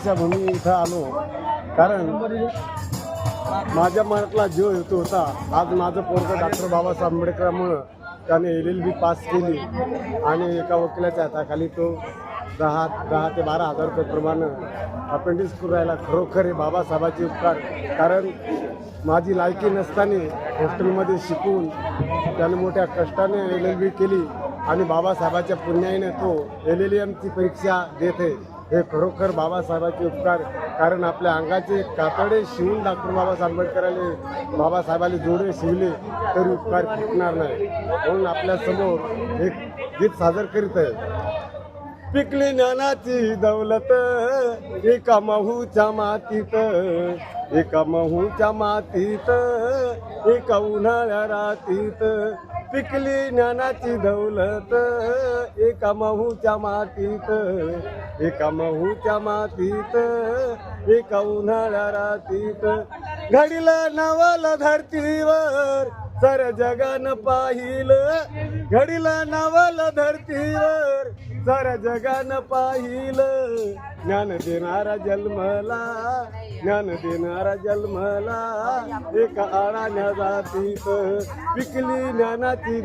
दीक्षाभूमी इथं आलो, कारण माझ्या मनातला जो हेतू होता, आज माझं पोरगं डॉक्टर बाबासाहेब आंबेडकरांमुळं त्याने LLB पास केली आणि एका वकिलाच्या हाताखाली तो 10 ते 12 हजार रुपये प्रमाणे अपेंडिक्स करून राहिला. खरोखर हे बाबासाहेबांचे उपकार, कारण माझी लायकी नसताना हॉस्टेलमध्ये शिकून त्याने मोठ्या कष्टाने LLB केली आणि बाबासाहेबाच्या पुण्याने तो LLMची परीक्षा देते. हे खरोखर बाबासाहेबांचे उपकार, कारण आपल्या अंगाचे कातडे शिवून डॉक्टर बाबासाहेब आंबेडकरांनी बाबासाहेबांनी जोडे शिवले तरी उपकार फुटणार नाही. म्हणून आपल्यासमोर एक गीत सादर करीत आहे. पिकली ज्ञानाची दौलत एका महूच्या मातीत, एका महूच्या मातीत, एका उन्हाळ्या रातीत. पिकली ज्ञानाची दौलत एका महूच्या मातीत, एका महूच्या मातीत, एका उन्हाळ्या रातीत. घडीलं नवल धरतीवर साऱ्या जगानं पाहिलं, घडीलं नवल धरतीवर साऱ्या जगानं पाहिलं. ज्ञान देणारा जन्मला, ज्ञान देणारा जन्मला, एका अडाण्या जातीत. पिकली ज्ञानाची